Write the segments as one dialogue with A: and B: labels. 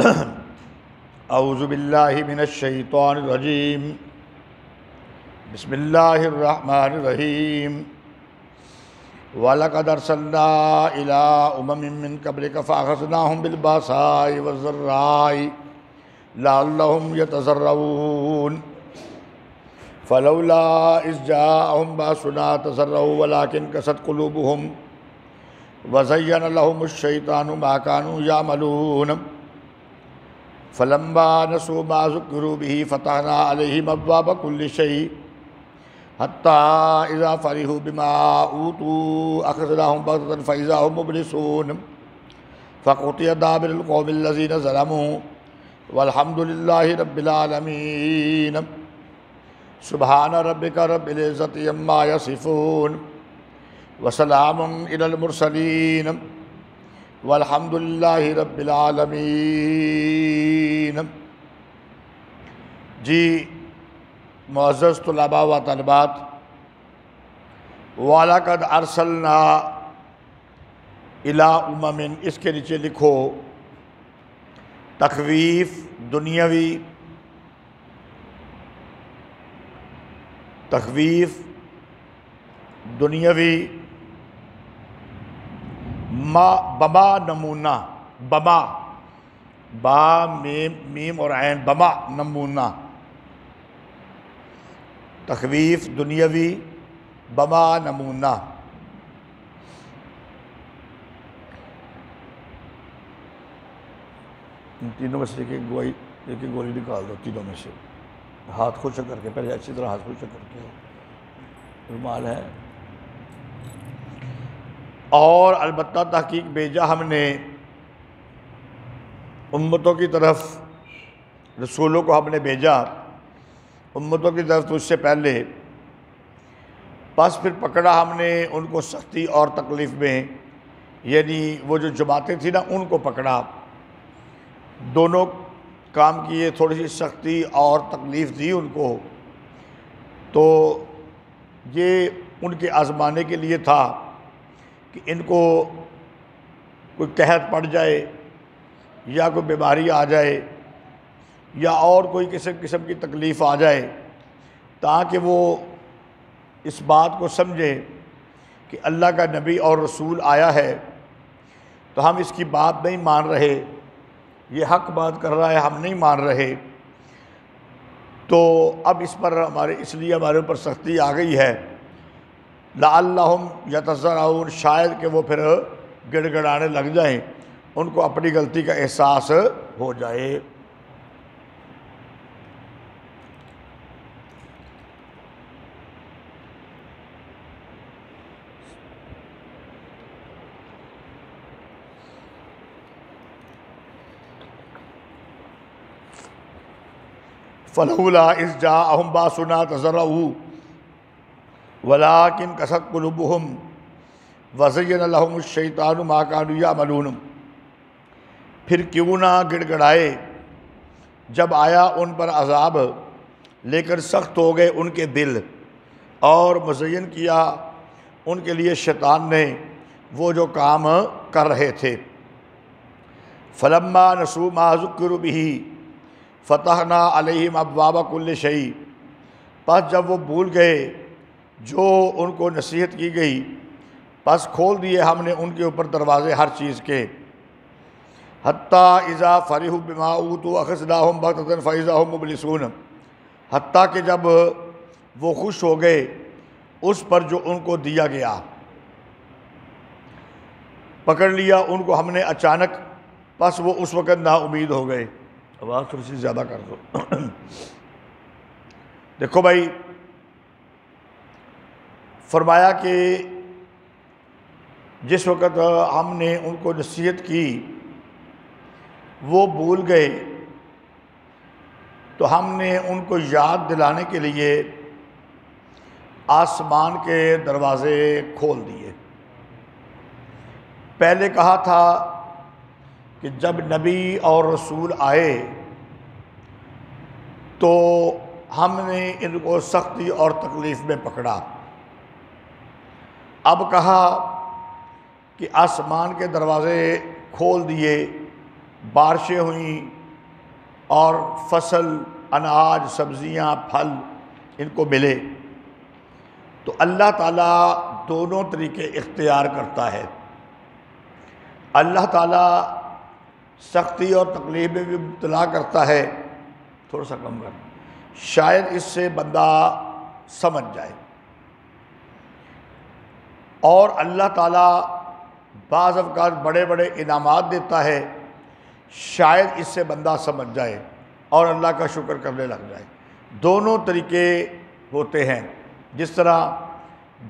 A: اعوذ باللہ من الشیطان الرجیم بسم اللہ الرحمن الرحیم وَلَقَدْ أَرْسَلْنَا إِلَىٰ أُمَمٍ مِّن قَبْلِكَ فَأَخَذْنَاهُم بِالْبَأْسَاءِ وَالضَّرَّاءِ لَعَلَّهُمْ يَتَضَرَّعُونَ فَلَوْلَا إِذْ جَاءَهُم بَأْسُنَا تَضَرَّعُوا وَلَٰكِن قَسَتْ قُلُوبُهُمْ وَزَيَّنَ لَهُمُ الشَّيْطَانُ مَا كَانُوا يَعْمَلُونَ فَلَمَّا نَسُوا مَا ذُكِّرُوا بِهِ فَتَحْنَا عَلَيْهِمْ أَبْوَابَ كُلِّ شَيْءٍ حَتَّىٰ إِذَا فَرِحُوا بِمَا أُوتُوا أَخَذْنَاهُم بَغْتَةً فَإِذَا هُم مُبْلِسُونَ فَقُطِعَ دَابِرُ الْقَوْمِ الَّذِينَ ظَلَمُوا وَالْحَمْدُ لِلَّهِ رَبِّ الْعَالَمِينَ سُبْحَانَ رَبِّكَ رَبِّ الْعِزَّةِ عَمَّا يَصِفُونَ وَسَلَامٌ عَلَى الْمُرْسَلِينَ وَالْحَمْدُ لِلَّهِ رَبِّ الْعَالَمِينَ۔ جی معزز طلباء و طالبات، وَلَقَدْ أَرْسَلْنَا إِلَىٰ أُمَمٍ، اس کے نیچے لکھو تخویف دنیاوی، تخویف دنیاوی بما نمونہ، بما با میم اور عین، بما نمونہ، تخویف دنیاوی بما نمونہ۔ ان تینوں میں سے ایک گولی نکال دو، تینوں میں سے ہاتھ خشک کر کے، پہلے اچھی طرح ہاتھ خشک کر کے، رومال ہے۔ اور البتہ تحقیق بھیجا ہم نے امتوں کی طرف، رسولوں کو ہم نے بھیجا امتوں کی طرف تو اس سے پہلے، پس پھر پکڑا ہم نے ان کو سختی اور تکلیف میں، یعنی وہ جو جماعتیں تھیں نا ان کو پکڑا، دونوں کام کیے، تھوڑی سی سختی اور تکلیف دی ان کو، تو یہ ان کے آزمانے کے لیے تھا کہ ان کو کوئی قحط پڑ جائے یا کوئی بیماری آ جائے یا اور کوئی قسم کی تکلیف آ جائے، تاکہ وہ اس بات کو سمجھے کہ اللہ کا نبی اور رسول آیا ہے تو ہم اس کی بات نہیں مان رہے، یہ حق بات کر رہا ہے، ہم نہیں مان رہے، تو اب اس پر اس لیے ہمارے اوپر سختی آ گئی ہے، لعلہم یتضرعون، شاید کہ وہ پھر گڑ گڑانے لگ جائیں، ان کو اپنی غلطی کا احساس ہو جائے۔ فلولا اذ جاءہم باسنا تضرعوا وَلَٰكِن قَسَتْ قُلُوبُهُمْ وَزَيَّنَ لَهُمُ الشَّيْطَانُ مَا كَانُوا يَعْمَلُونَ، پھر کیوں نہ گڑ گڑائے جب آیا ان پر عذاب، لیکن سخت ہو گئے ان کے دل، اور مزین کیا ان کے لیے شیطان نے وہ جو کام کر رہے تھے۔ فَلَمَّا نَسُوا مَا ذُكِّرُوا بِهِ فَتَحْنَا عَلَيْهِمْ أَبْوَابَ كُلِّ شَيْءٍ، پس جب وہ بھول گئے جو ان کو نصیحت کی گئی، پس کھول دیے ہم نے ان کے اوپر دروازے ہر چیز کے، حتیٰ اذا فرحوا بما اوتوا اخذناہم بغتۃ فاذا ہم مبلسون، حتیٰ کہ جب وہ خوش ہو گئے اس پر جو ان کو دیا گیا، پکڑ لیا ان کو ہم نے اچانک، پس وہ اس وقت نا امید ہو گئے۔ آواز تھوڑی سی زیادہ کر دو۔ دیکھو بھائی، فرمایا کہ جس وقت ہم نے ان کو نصیحت کی وہ بھول گئے، تو ہم نے ان کو یاد دلانے کے لیے آسمان کے دروازے کھول دیے۔ پہلے کہا تھا کہ جب نبی اور رسول آئے تو ہم نے ان کو سختی اور تکلیف میں پکڑا، اب کہا کہ آسمان کے دروازے کھول دیے بارشیں ہوئیں اور فصل، اناج، سبزیاں، پھل ان کو ملے، تو اللہ تعالیٰ دونوں طریقے اختیار کرتا ہے۔ اللہ تعالیٰ سختی اور تکلیف میں بھی مبتلا کرتا ہے، تھوڑا سا کم کر، شاید اس سے بندہ سمجھ جائے، اور اللہ تعالیٰ بعض اوقات بڑے بڑے انعامات دیتا ہے، شاید اس سے بندہ سمجھ جائے اور اللہ کا شکر کرنے لگ جائے۔ دونوں طریقے ہوتے ہیں، جس طرح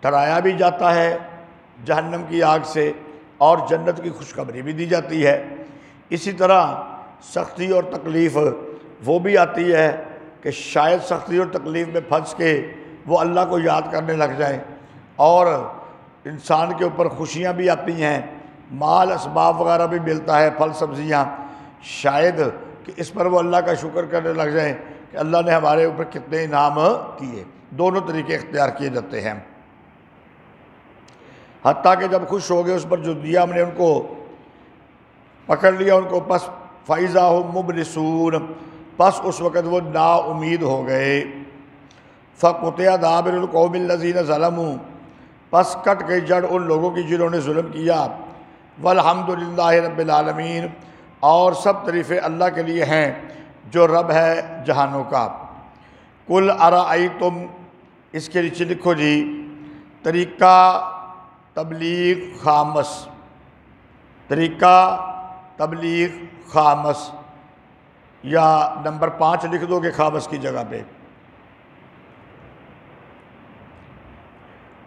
A: ڈرایا بھی جاتا ہے جہنم کی آگ سے اور جنت کی خوشخبری بھی دی جاتی ہے، اسی طرح سختی اور تکلیف وہ بھی آتی ہے کہ شاید سختی اور تکلیف میں پھنس کے وہ اللہ کو یاد کرنے لگ جائے، اور انسان کے اوپر خوشیاں بھی آتی ہیں، مال اسباب وغیرہ بھی ملتا ہے، پھل سبزیاں، شاید کہ اس پر وہ اللہ کا شکر کرنے لگ جائیں کہ اللہ نے ہمارے اوپر کتنے انعام کیے۔ دونوں طریقے اختیار کیے جاتے ہیں، حتیٰ کہ جب خوش ہو گئے اس پر جو دیا ہم نے ان کو پکڑ لیا ان کو، پس فَإِذَا هُمْ مُبْلِسُونَ، پس اس وقت وہ نا امید ہو گئے۔ فَقُطِعَ دَابِرُ الْقَوْمِ الَّذِينَ ظَلَمُوا، پس کٹ گئی جڑ ان لوگوں کی جنہوں نے ظلم کیا۔ وَالْحَمْدُ لِلَّهِ رَبِّ الْعَالَمِينَ، اور سب تعریفیں اللہ کے لیے ہیں جو رب ہے جہانوں کا۔ قُلْ أَرَأَيْتُمْ، اس کے نیچے لکھو جی طریقہ تبلیغ خامس، طریقہ تبلیغ خامس، یا نمبر 5 لکھ دو گے خامس کی جگہ پہ،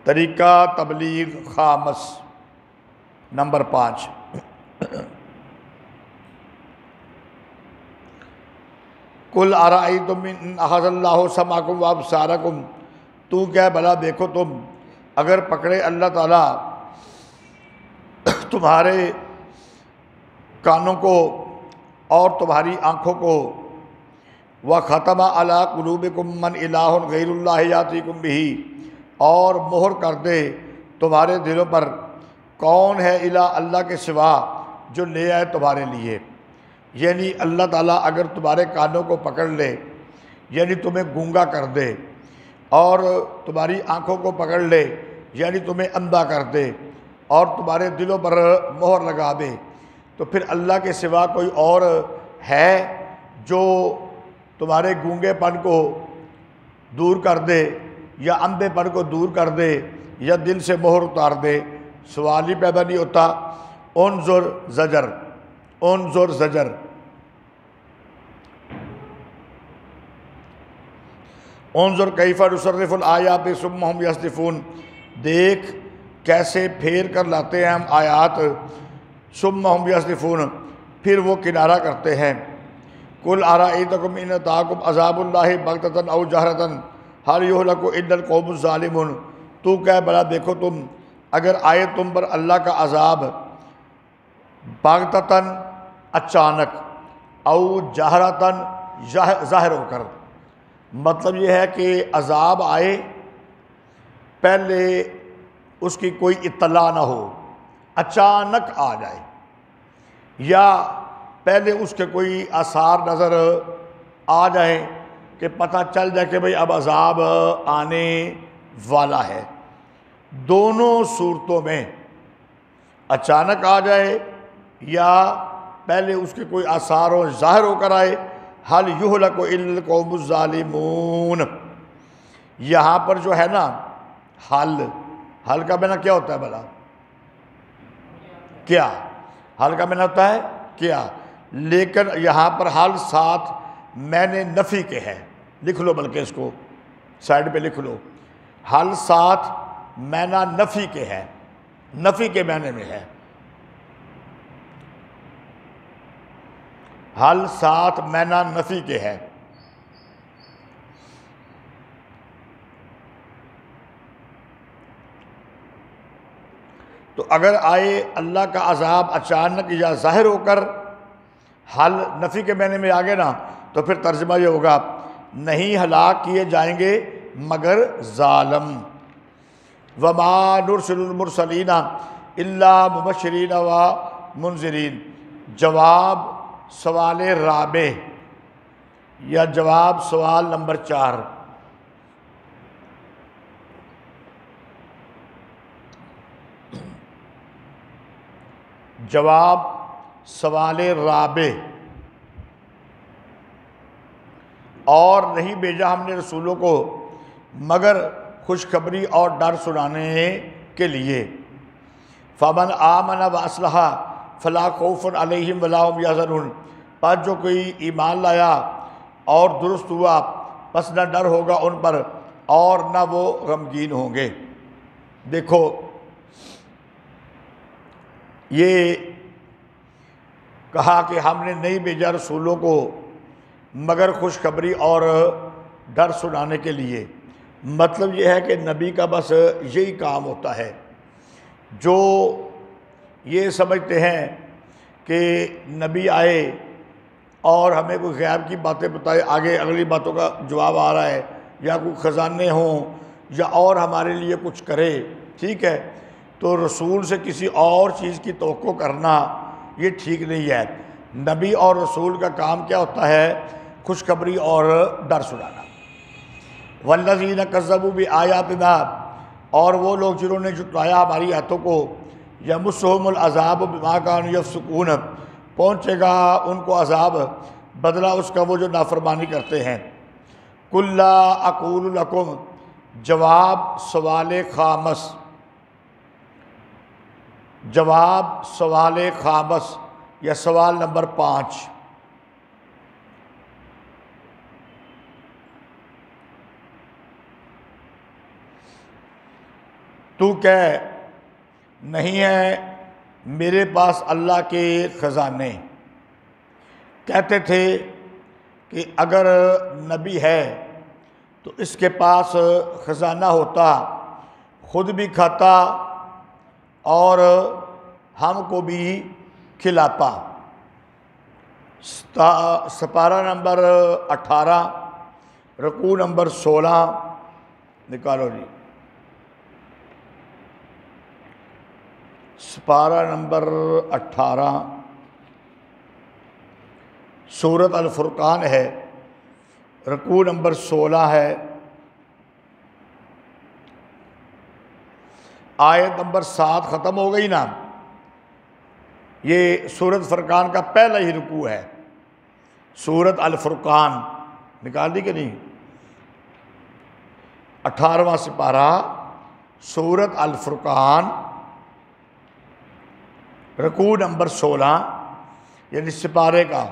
A: طریقہ تبلیغ خامس نمبر 5۔ قُلْ أَرَأَيْتُمْ إِنْ أَخَذَ اللَّهُ سَمْعَكُمْ وَأَبْصَارَكُمْ، تو کیا بھلا دیکھو تم اگر پکڑے اللہ تعالیٰ تمہارے کانوں کو اور تمہاری آنکھوں کو، وَخَتَمَ عَلَىٰ قُلُوبِكُمْ مَنْ إِلَٰهٌ غَيْرُ اللَّهِ يَأْتِيكُمْ بِهِ، اور مہر کر دے تمہارے دلوں پر کون ہے الہ اللہ کے سوا جو لے آئے تمہارے لیے۔ یعنی اللہ تعالیٰ اگر تمہارے کانوں کو پکڑ لے، یعنی تمہیں گونگا کر دے، اور تمہاری آنکھوں کو پکڑ لے یعنی تمہیں اندھا کر دے، اور تمہارے دلوں پر مہر لگا دے، تو پھر اللہ کے سوا کوئی اور ہے جو تمہارے گونگے پن کو دور کر دے یا اندھے پن کو دور کر دے یا دل سے مہر اتار دے؟ سوال ہی پیدا نہیں ہوتا۔ انظر زجر، انظر زجر، انظر کیف نصرف الآیات ثم ہم یصدفون، دیکھ کیسے پھیر کر لاتے ہیں ہم آیات، ثم ہم یصدفون، پھر وہ کنارہ کرتے ہیں۔ قل ارأیتکم ان اتاکم عذاب اللہ بغتۃ او جہرۃ ہل یہلک الا القوم الظالمون، تو کہہ بھلا دیکھو تم اگر آئے تم پر اللہ کا عذاب بغتۃ اچانک، او جہرۃ ظاہر ہو کر، مطلب یہ ہے کہ عذاب آئے پہلے اس کی کوئی اطلاع نہ ہو، اچانک آ جائے، یا پہلے اس کے کوئی آثار نظر آ جائیں کہ پتہ چل جائے کہ بھئی اب عذاب آنے والا ہے۔ دونوں صورتوں میں اچانک آ جائے یا پہلے اس کے کوئی آثار ہو، ظاہر ہو کر آئے، حل یہلک الا القوم الظالمون، یہاں پر جو ہے نا حل کا معنی کیا ہوتا ہے بھلا؟ کیا؟ حل کا معنی ہوتا ہے کیا، لیکن یہاں پر حل ساتھ میں نے نفی کے ہے، لکھ لو بلکہ اس کو سائڈ پہ لکھ لو، حل ساتھ معنی نفی کے ہے، نفی کے معنی میں ہے، حل ساتھ معنی نفی کے ہے۔ تو اگر آئے اللہ کا عذاب اچانک یا ظاہر ہو کر، حل نفی کے معنی میں آگے نا، تو پھر ترجمہ یہ ہوگا نہیں ہلاک کیے جائیں گے مگر ظالم۔ وما نرسل المرسلین الا مبشرین و منذرین، جواب سوال رابع یا جواب سوال نمبر 4۔ جواب سوال رابع، اور نہیں بھیجا ہم نے رسولوں کو مگر خوشخبری اور ڈر سنانے کے لیے۔ فمن آمن واصلح فلا خوف علیہم ولا هم یحزنون، پس جو کوئی ایمان لایا اور درست ہوا پس نہ ڈر ہوگا ان پر اور نہ وہ غمگین ہوں گے۔ دیکھو یہ کہا کہ ہم نے نہیں بھیجا رسولوں کو مگر خوشخبری اور ڈر سنانے کے لیے، مطلب یہ ہے کہ نبی کا بس یہی کام ہوتا ہے۔ جو یہ سمجھتے ہیں کہ نبی آئے اور ہمیں کوئی غیب کی باتیں بتائے، آگے اگلی باتوں کا جواب آ رہا ہے، یا کوئی خزانے ہوں یا اور ہمارے لیے کچھ کرے، ٹھیک ہے، تو رسول سے کسی اور چیز کی توقع کرنا یہ ٹھیک نہیں ہے۔ نبی اور رسول کا کام کیا ہوتا ہے؟ خوشخبری اور ڈر سنانا۔ والذین کذبوا بآیاتنا، اور وہ لوگ جنہوں نے جھٹلایا ہماری آیتوں کو، یمسہم العذاب بما کانوا یفسقون، پہنچے گا ان کو عذاب بدلہ اس کا وہ جو نافرمانی کرتے ہیں۔ قل لا اقول لکم، جواب سوال خامس، جواب سوال خامس یا سوال نمبر 5۔ تو کہ نہیں ہے میرے پاس اللہ کے خزانے۔ کہتے تھے کہ اگر نبی ہے تو اس کے پاس خزانہ ہوتا، خود بھی کھاتا اور ہم کو بھی کھلاتا۔ سپارہ نمبر 18 رکوع نمبر 16 نکالو جی۔ سپارہ نمبر 18 سورۃ الفرقان ہے، رکوع نمبر 16 ہے، آیت نمبر 7 ختم ہو گئی نا۔ یہ سورۃ فرقان کا پہلا ہی رکوع ہے، سورۃ الفرقان نکال دی کہ نہیں؟ 18واں سپارہ سورۃ الفرقان رکوع نمبر 16، یعنی سپارے کا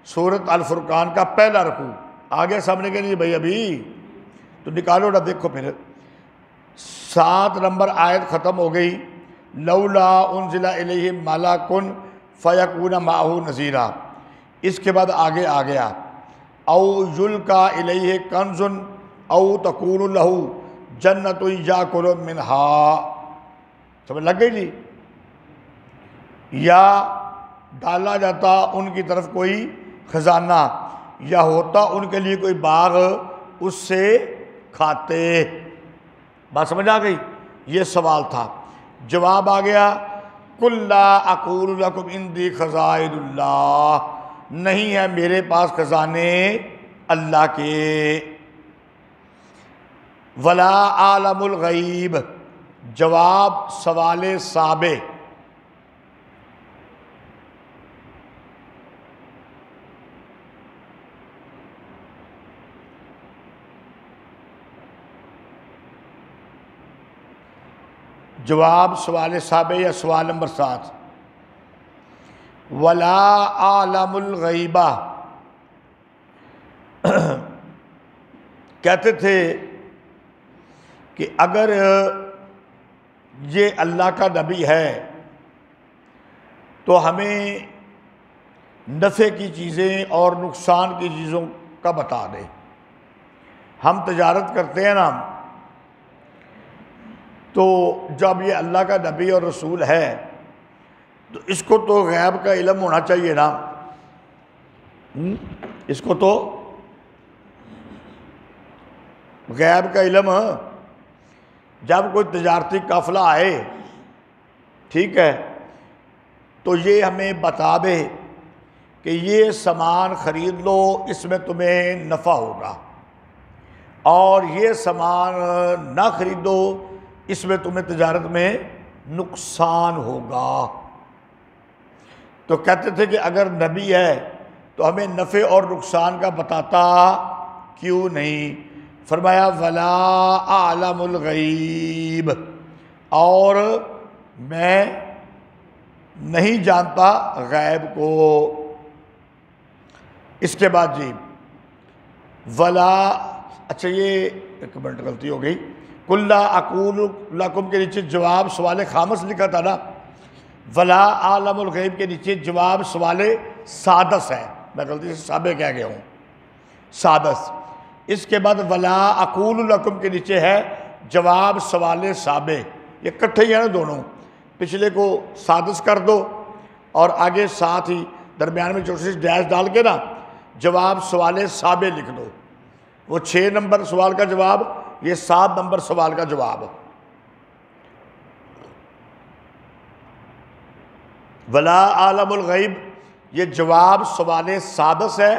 A: سورۃ الفرقان کا پہلا رکوع۔ آگے سامنے کے نہیں بھائی ابھی تو نکالو نا، دیکھو پھر 7 نمبر آیت ختم ہو گئی۔ لولا انزل الیہ ملک فیکون معہ نذیرا، اس کے بعد آگے آ گیا او یلقی الیہ کنز او تکون لہ جنۃ یاکل منہا، سمجھ لگ گئی جی؟ یا ڈالا جاتا ان کی طرف کوئی خزانہ، یا ہوتا ان کے لیے کوئی باغ اس سے کھاتے۔ بات سمجھ آ گئی؟ یہ سوال تھا، جواب آ گیا قل لا اقول لکم عندی خزائن اللہ، نہیں ہے میرے پاس خزانے اللہ کے۔ ولا عالم الغیب، جواب سوال سابع، جواب سوال سابع یا سوال نمبر 7۔ ولا عالم الغیبہ، کہتے تھے کہ اگر یہ اللہ کا نبی ہے تو ہمیں نفع کی چیزیں اور نقصان کی چیزوں کا بتا دے۔ ہم تجارت کرتے ہیں نا، تو جب یہ اللہ کا نبی اور رسول ہے تو اس کو تو غیب کا علم ہونا چاہیے نا، اس کو تو غیب کا علم، جب کوئی تجارتی قافلہ آئے، ٹھیک ہے، تو یہ ہمیں بتا دے کہ یہ سامان خرید لو، اس میں تمہیں نفع ہوگا، اور یہ سامان نہ خریدو، اس میں تمہیں تجارت میں نقصان ہوگا۔ تو کہتے تھے کہ اگر نبی ہے تو ہمیں نفع اور نقصان کا بتاتا کیوں نہیں؟ فرمایا ولا اعلم الغیب، اور میں نہیں جانتا غیب کو۔ اس کے بعد جی ولا، اچھا یہ ایک منٹ غلطی ہو گئی، قل لا اقول لکم کے نیچے جواب سوال خامس لکھا تھا نا، ولا عالم الغیب کے نیچے جواب سوال سادس ہے، میں غلطی سے سابع کہہ گیا ہوں، سادس۔ اس کے بعد ولا اقول لکم کے نیچے ہے جواب سوال سابع، یہ کٹھے ہی ہیں نا دونوں، پچھلے کو سادس کر دو اور آگے ساتھ ہی درمیان میں چھوٹی سی ڈیش ڈال کے نا جواب سوال سابع لکھ دو، وہ 6 نمبر سوال کا جواب، یہ 7 نمبر سوال کا جواب۔ ولا عالم الغیب یہ جواب سوال سادس ہے،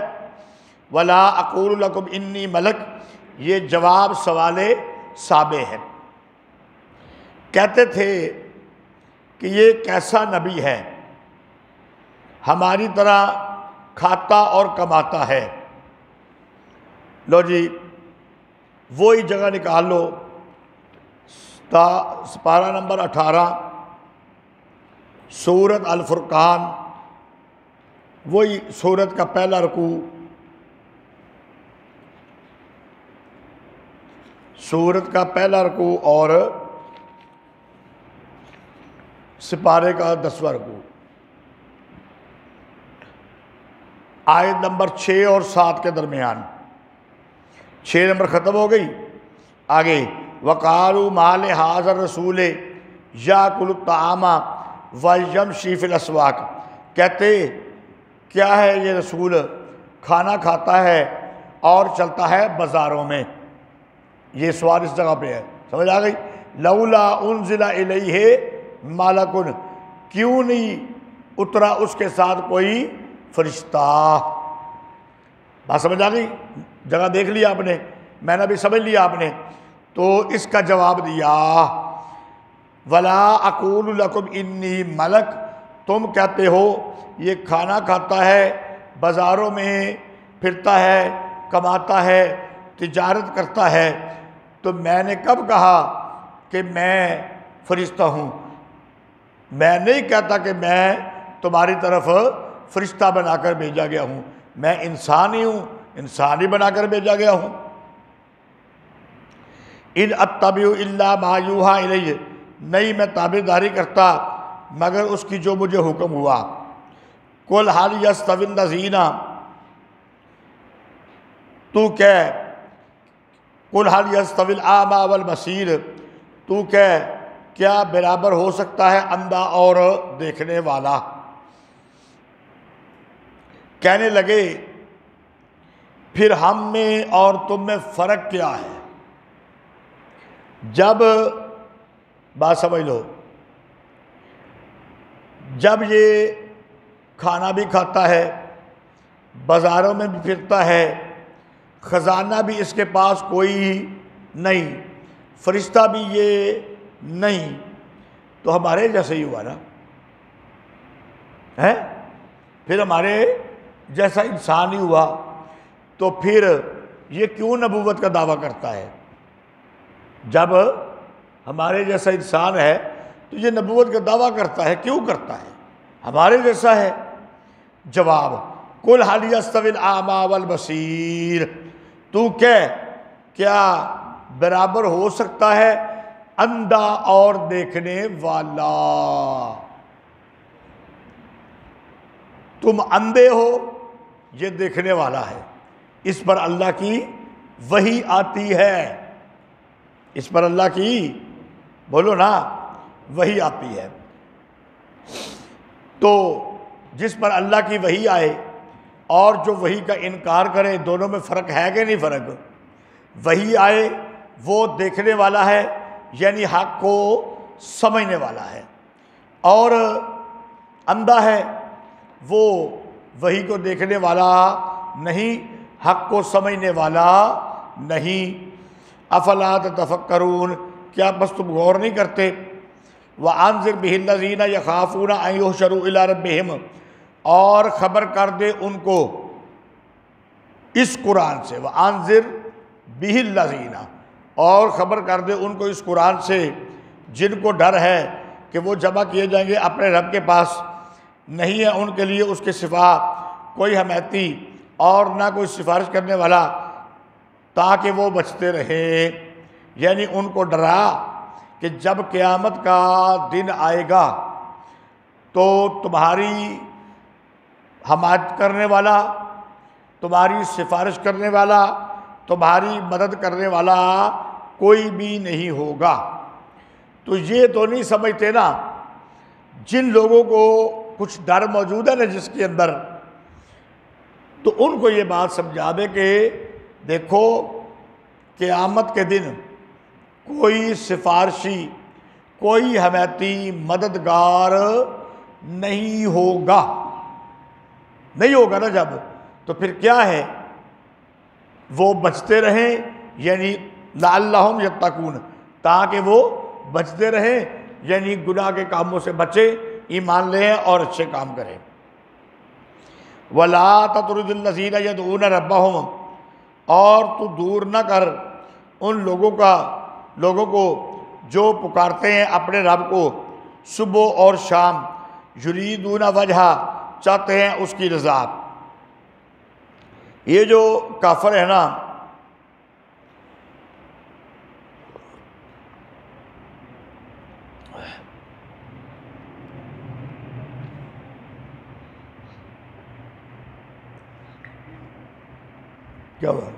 A: ولا اقول لکم انی ملک یہ جواب سوال سابع ہے۔ کہتے تھے کہ یہ کیسا نبی ہے، ہماری طرح کھاتا اور کماتا ہے؟ لو جی وہی جگہ نکال لو، سپارہ نمبر 18 سورت الفرقان، وہی سورت کا پہلا رکوع، سورت کا پہلا رکوع اور سپارے کا 10واں رکوع، آیت نمبر 6 اور 7 کے درمیان، 6 نمبر ختم ہو گئی، آگے وَقَالُوا مَا لِهَٰذَا الرَّسُولِ يَأْكُلُ الطَّعَامَ وَيَمْشِي فِي الْأَسْوَاقِ، کہتے کیا ہے یہ رسول، کھانا کھاتا ہے اور چلتا ہے بازاروں میں۔ یہ سوال اس جگہ پہ ہے، سمجھ آ گئی؟ لولا انزل الیہ ملک، کیوں نہیں اترا اس کے ساتھ کوئی فرشتہ؟ بات سمجھ آ گئی؟ جگہ دیکھ لیا آپ نے، میں نے بھی سمجھ لیا آپ نے، تو اس کا جواب دیا ولا اقول لکم انی ملک، تم کہتے ہو یہ کھانا کھاتا ہے، بازاروں میں پھرتا ہے، کماتا ہے، تجارت کرتا ہے، تو میں نے کب کہا کہ میں فرشتہ ہوں؟ میں نہیں کہتا کہ میں تمہاری طرف فرشتہ بنا کر بھیجا گیا ہوں، میں انسان ہی ہوں، انسان ہی بنا کر بھیجا گیا ہوں۔ ان اتبع الا ما یوحی الیہ، نہیں میں تابعداری کرتا مگر اس کی جو مجھے حکم ہوا۔ قل هل یستوی الذین، تو کہہ قل هل یستوی الاعمی والبصیر، تو کہہ کیا برابر ہو سکتا ہے اندھا اور دیکھنے والا؟ کہنے لگے پھر ہم میں اور تم میں فرق کیا ہے؟ جب بات سمجھ لو، جب یہ کھانا بھی کھاتا ہے، بازاروں میں بھی پھرتا ہے، خزانہ بھی اس کے پاس کوئی نہیں، فرشتہ بھی یہ نہیں، تو ہمارے جیسے ہی ہوا نا، ہے پھر ہمارے جیسا انسان ہی ہوا، تو پھر یہ کیوں نبوت کا دعویٰ کرتا ہے؟ جب ہمارے جیسا انسان ہے تو یہ نبوت کا دعویٰ کرتا ہے، کیوں کرتا ہے؟ ہمارے جیسا ہے۔ جواب قل هل یستوی الاعمی والبصیر، تو کہہ کیا برابر ہو سکتا ہے اندھا اور دیکھنے والا؟ تم اندھے ہو، یہ دیکھنے والا ہے، اس پر اللہ کی وحی آتی ہے، اس پر اللہ کی بولو نا وحی آتی ہے۔ تو جس پر اللہ کی وحی آئے اور جو وحی کا انکار کرے، دونوں میں فرق ہے کہ نہیں فرق؟ وحی آئے وہ دیکھنے والا ہے، یعنی حق کو سمجھنے والا ہے، اور اندھا ہے وہ وحی کو دیکھنے والا نہیں، حق کو سمجھنے والا نہیں۔ افلا تتفکرون، کیا بس تم غور نہیں کرتے؟ وَأَنذِرْ بِهِ الَّذِينَ يَخَافُونَ أَن يُحْشَرُوا إِلَىٰ رَبِّهِمْ، اور خبر کر دے ان کو اس قرآن سے، وَأَنذِرْ بِهِ الَّذِينَ، اور خبر کر دے ان کو اس قرآن سے جن کو ڈر ہے کہ وہ جمع کیے جائیں گے اپنے رب کے پاس، نہیں ہے ان کے لیے اس کے سوا کوئی حمایتی اور نہ کوئی سفارش کرنے والا، تاکہ وہ بچتے رہیں۔ یعنی ان کو ڈرا کہ جب قیامت کا دن آئے گا تو تمہاری حمایت کرنے والا، تمہاری سفارش کرنے والا، تمہاری مدد کرنے والا کوئی بھی نہیں ہوگا۔ تو یہ تو نہیں سمجھتے نا، جن لوگوں کو کچھ ڈر موجود ہے نا جس کے اندر، تو ان کو یہ بات سمجھا دے کہ دیکھو قیامت کے دن کوئی سفارشی، کوئی حمایتی، مددگار نہیں ہوگا۔ نہیں ہوگا نا جب، تو پھر کیا ہے؟ وہ بچتے رہیں، یعنی لعلہم یتقون، تاکہ وہ بچتے رہیں، یعنی گناہ کے کاموں سے بچے، ایمان لیں اور اچھے کام کریں۔ وَلَا تَطْرُدِ الَّذِينَ يَدْعُونَ رَبَّهُمْ، اور تو دور نہ کر ان لوگوں کو جو پکارتے ہیں اپنے رب کو صبح اور شام، یریدون وجہ، چاہتے ہیں اس کی رضا۔ یہ جو کافر ہے نا، کیا ہوا؟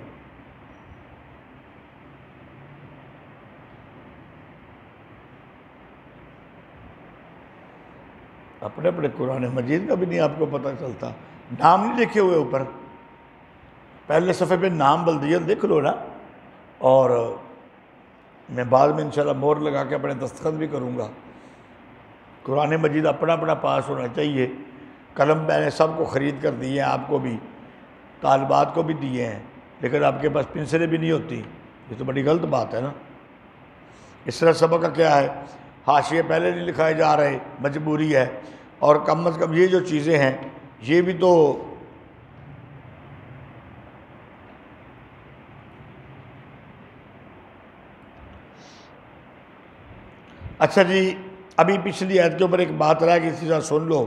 A: اپنے اپنے قرآن مجید کا بھی نہیں آپ کو پتہ چلتا، نام نہیں لکھے ہوئے اوپر، پہلے صفحے پہ نام بلدیت دیکھ لو نا، اور میں بعد میں انشاءاللہ مور لگا کے اپنے دستخط بھی کروں گا۔ قرآن مجید اپنا اپنا پاس ہونا چاہیے۔ قلم میں نے سب کو خرید کر دیے ہیں، آپ کو بھی، طالبات کو بھی دیے ہیں، لیکن آپ کے پاس پنسلیں بھی نہیں ہوتی، یہ تو بڑی غلط بات ہے نا۔ اس طرح سبق کا کیا ہے، حاشیے پہلے نہیں لکھائے جا رہے، مجبوری ہے، اور کم از کم یہ جو چیزیں ہیں یہ بھی تو اچھا جی۔ ابھی پچھلی آیت کے اوپر ایک بات رہا کہ اسی طرح سن لو،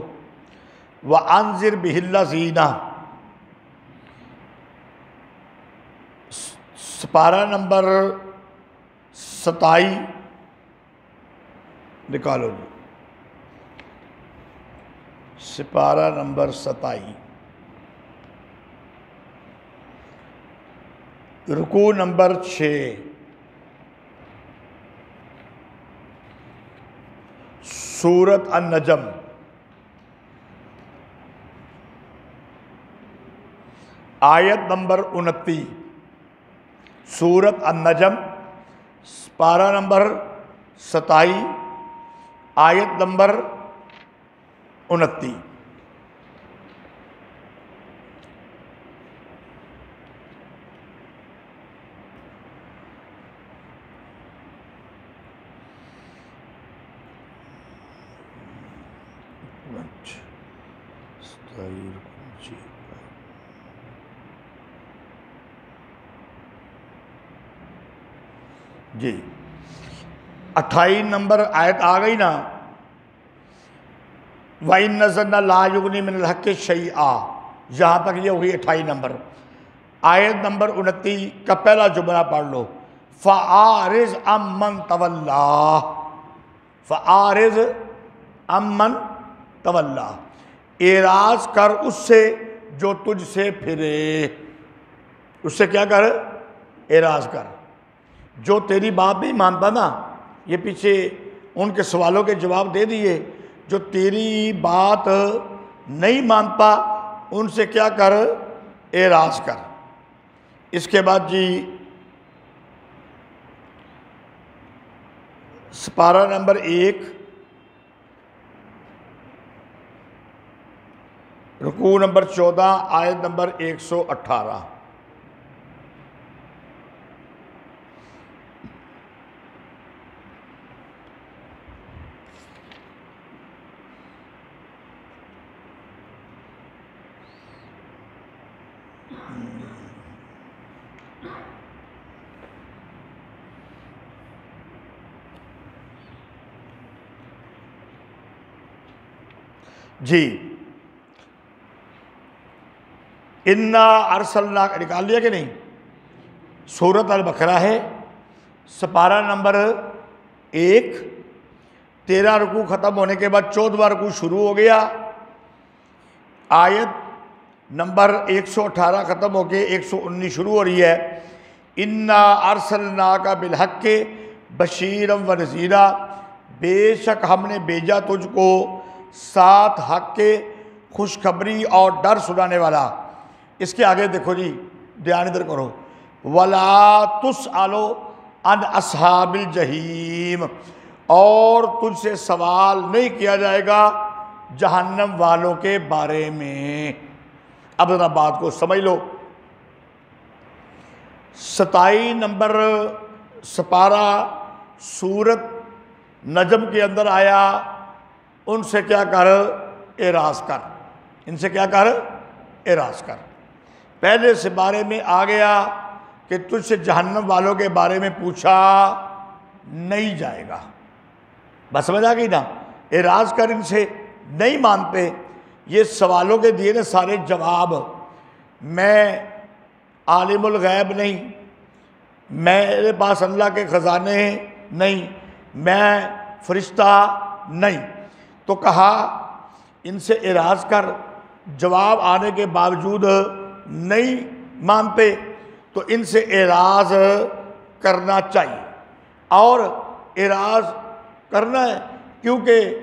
A: وَأَنذِرْ بِهِ الَّذِينَ، سپارہ نمبر 27 نکالو جی، سپارہ نمبر 27 رکوع نمبر 6، سورۃ النجم، آیت نمبر 29، سورۃ النجم، پارہ نمبر 27، آیت نمبر 29۔ جی 28 نمبر آیت آ گئی نا، وَإِنَّ الظَّنَّ لَا يُغْنِي مِنَ الْحَقِّ شَيْئًا، یہاں تک یہ ہوئی 28 نمبر۔ آیت نمبر 29 کا پہلا جملہ پڑھ لو، فَآرِضْ عَمَّنْ تَوَلَّىٰ، فَآرِضْ عَمَّنْ تَوَلَّىٰ، اعراض کر اس سے جو تجھ سے پھرے، اس سے کیا کر؟ اعراض کر۔ جو تیری بات نہیں مانتا نا، یہ پیچھے ان کے سوالوں کے جواب دے دیے، جو تیری بات نہیں مانتا ان سے کیا کر؟ اعراض کر۔ اس کے بعد جی سپارہ نمبر 1 رکوع نمبر 14 آیت نمبر 118۔ جی انا ارسلنا نکال لیا کہ نہیں؟ سورۃ البقرہ ہے، سپارہ نمبر 1، 13 رکوع ختم ہونے کے بعد 14واں رکوع شروع ہو گیا، آیت نمبر 118 ختم ہو کے 119 شروع ہو رہی ہے۔ انا ارسلناک بالحق بشیرا ونذیرا، بے شک ہم نے بھیجا تجھ کو ساتھ حق کے خوشخبری اور ڈر سنانے والا۔ اس کے آگے دیکھو جی، دھیان ادھر کرو، وَلَا تُسْأَلُ عَنْ أَصْحَابِ الْجَحِيمِ، اور تجھ سے سوال نہیں کیا جائے گا جہنم والوں کے بارے میں۔ اب ذرا بات کو سمجھ لو، 27 نمبر سپارہ سورت نجم کے اندر آیا، ان سے کیا کر؟ اعراض کر، ان سے کیا کر؟ اعراض کر۔ پہلے سپارے میں آ گیا کہ تجھ سے جہنم والوں کے بارے میں پوچھا نہیں جائے گا، بس سمجھ آ گئی نا؟ اعراض کر، ان سے نہیں مانتے، یہ سوالوں کے دیے نا سارے جواب۔ میں عالم الغیب نہیں، میرے پاس اللہ کے خزانے نہیں، میں فرشتہ نہیں، تو کہا ان سے اعراض کر، جواب آنے کے باوجود نہیں مانتے تو ان سے اعراض کرنا چاہیے، اور اعراض کرنا ہے کیونکہ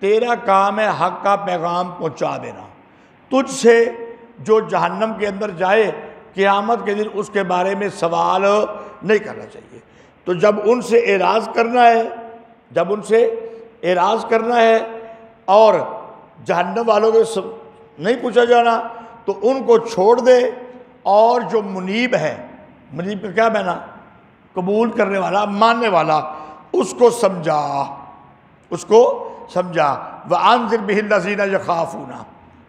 A: تیرا کام ہے حق کا پیغام پہنچا دینا۔ تجھ سے جو جہنم کے اندر جائے قیامت کے دن اس کے بارے میں سوال نہیں کرنا چاہیے۔ تو جب ان سے اعراض کرنا ہے، جب ان سے اعراض کرنا ہے اور جہنم والوں کے نہیں پوچھا جانا تو ان کو چھوڑ دے، اور جو منیب ہے، منیب کا کیا معنی؟ قبول کرنے والا، ماننے والا، اس کو سمجھا، اس کو سمجھا۔ وَأَنذِرْ بِهِ الَّذِينَ يَخَافُونَ،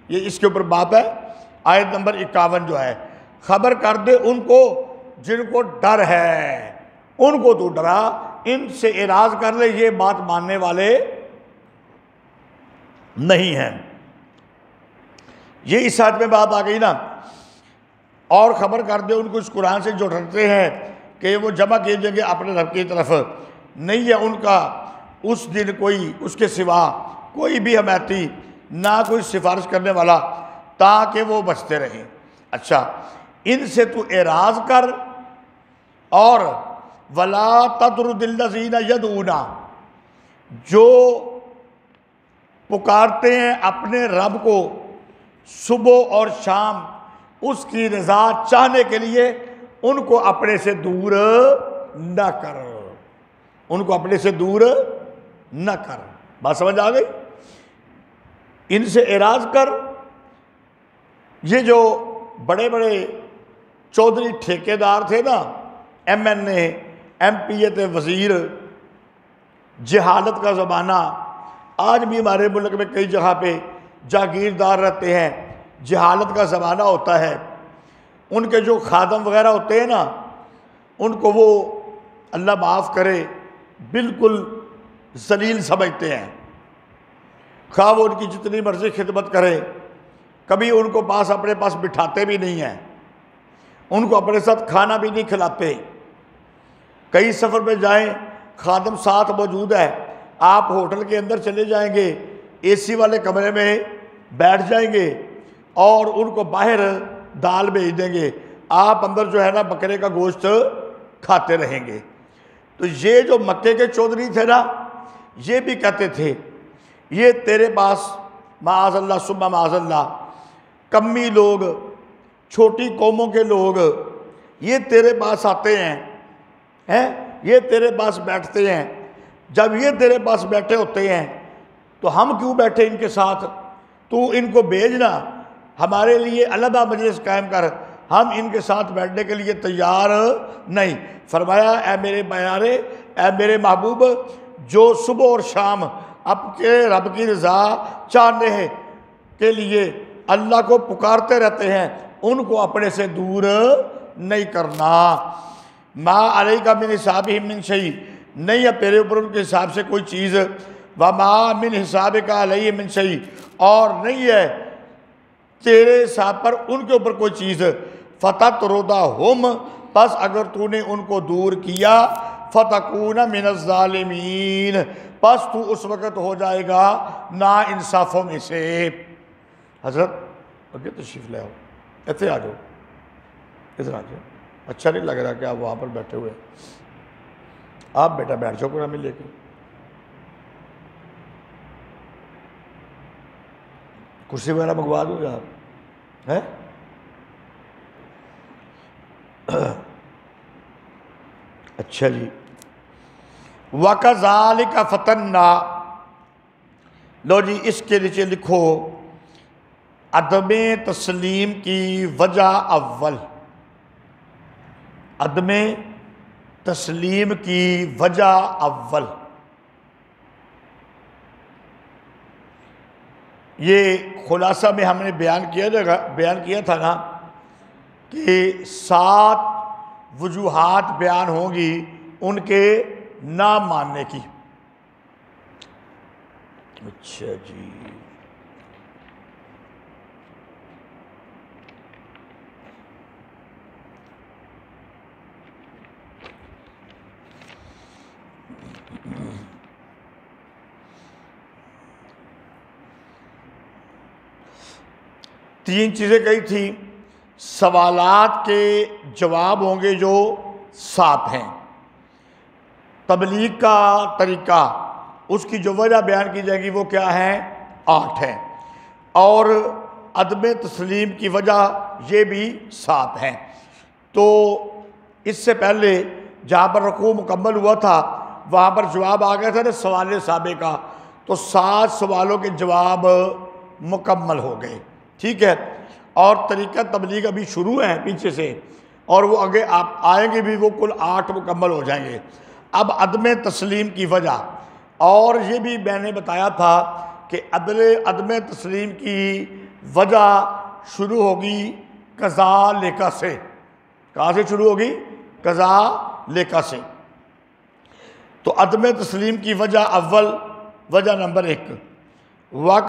A: یہ اس کے اوپر بات ہے، آیت نمبر 51 جو ہے، خبر کر دے ان کو جن کو ڈر ہے، ان کو تو ڈرا، ان سے اعراض کر لے، یہ بات ماننے والے نہیں ہیں۔ یہ اس ساتھ میں بات آ گئی نا، اور خبر کر دے ان کو اس قرآن سے جو ڈرتے ہیں کہ وہ جمع کیے جائیں گے اپنے رب کی طرف، نہیں ہے ان کا اس دن کوئی اس کے سوا کوئی بھی حمایتی، نہ کوئی سفارش کرنے والا، تاکہ وہ بچتے رہیں۔ اچھا، ان سے تو اعراض کر، اور وَلَا تَطْرُدِ الَّذِينَ يَدْعُونَ، جو پکارتے ہیں اپنے رب کو صبح اور شام اس کی رضا چاہنے کے لیے، ان کو اپنے سے دور نہ کر، ان کو اپنے سے دور نہ کر۔ بات سمجھ آ گئی؟ ان سے اعراض کر۔ یہ جو بڑے بڑے چودھری ٹھیکیدار تھے نا، ایم این اے، ایم پی اے تھے، وزیر، جہالت کا زمانہ، آج بھی ہمارے ملک میں کئی جگہ پہ جاگیردار رہتے ہیں، جہالت کا زمانہ ہوتا ہے، ان کے جو خادم وغیرہ ہوتے ہیں نا، ان کو وہ اللہ معاف کرے بالکل ذلیل سمجھتے ہیں، خواہ وہ ان کی جتنی مرضی خدمت کرے، کبھی ان کو اپنے پاس بٹھاتے بھی نہیں ہیں، ان کو اپنے ساتھ کھانا بھی نہیں کھلاتے۔ کئی سفر پہ جائیں، خادم ساتھ موجود ہے، آپ ہوٹل کے اندر چلے جائیں گے، اے سی والے کمرے میں بیٹھ جائیں گے، اور ان کو باہر دال بھیج دیں گے، آپ اندر جو ہے نا بکرے کا گوشت کھاتے رہیں گے۔ تو یہ جو مکے کے چودھری تھے نا، یہ بھی کہتے تھے، یہ تیرے پاس معاذ اللہ ثم معاذ اللہ کمی لوگ، چھوٹی قوموں کے لوگ، یہ تیرے پاس آتے ہیں، یہ تیرے پاس بیٹھتے ہیں، جب یہ تیرے پاس بیٹھے ہوتے ہیں تو ہم کیوں بیٹھے ان کے ساتھ؟ تو ان کو بھیجنا، ہمارے لیے علیحدہ مجلس قائم کر، ہم ان کے ساتھ بیٹھنے کے لیے تیار نہیں۔ فرمایا اے میرے پیارے، اے میرے محبوب، جو صبح اور شام اب کے رب کی رضا چاہنے کے لیے اللہ کو پکارتے رہتے ہیں، ان کو اپنے سے دور نہیں کرنا۔ ما علیک من حسابہم من شیء، نہیں ہے تیرے اوپر ان کے حساب سے کوئی چیز، وما من حسابک علیہم من شیء، اور نہیں ہے تیرے حساب پر ان کے اوپر کوئی چیز۔ فتطردہم، پس اگر تو نے ان کو دور کیا، فتکون من الظالمین، پس تو اس وقت ہو جائے گا نا انصافوں میں سے۔ حضرت اگے تشریف لے آؤ، ایسے آ جاؤ، ادھر آ جاؤ، اچھا نہیں لگ رہا کہ آپ وہاں پر بیٹھے ہوئے، آپ بیٹا بیٹھ جاؤ قرآن میں لے کے، کرسی وغیرہ منگوا دوں گا ہے؟ اچھا جی، وَكَذَلِكَ فَتَنَّا، لو جی اس کے نیچے لکھو عدم تسلیم کی وجہ اول، عدم تسلیم کی وجہ اول، یہ خلاصہ میں ہم نے بیان کیا تھا نا کہ 7 وجوہات بیان ہوں گی ان کے نہ ماننے کی۔ اچھا جی، تین چیزیں کہی تھی، سوالات کے جواب ہوں گے جو 7 ہیں، تبلیغ کا طریقہ اس کی جو وجہ بیان کی جائے گی وہ کیا ہے، 8 ہیں، اور عدم تسلیم کی وجہ یہ بھی 7 ہیں۔ تو اس سے پہلے جہاں پر رکوع مکمل ہوا تھا وہاں پر جواب آ گیا تھا نا سوال سابق کا، تو 7 سوالوں کے جواب مکمل ہو گئے، ٹھیک ہے، اور طریقہ تبلیغ ابھی شروع ہے پیچھے سے، اور وہ آگے آپ آئیں گے بھی، وہ کل 8 مکمل ہو جائیں گے۔ اب عدم تسلیم کی وجہ، اور یہ بھی میں نے بتایا تھا کہ عدم تسلیم کی وجہ شروع ہوگی قضا لیکا سے۔ کہاں سے شروع ہوگی؟ قضا لیکا سے۔ تو عدم تسلیم کی وجہ اول، وجہ نمبر 1،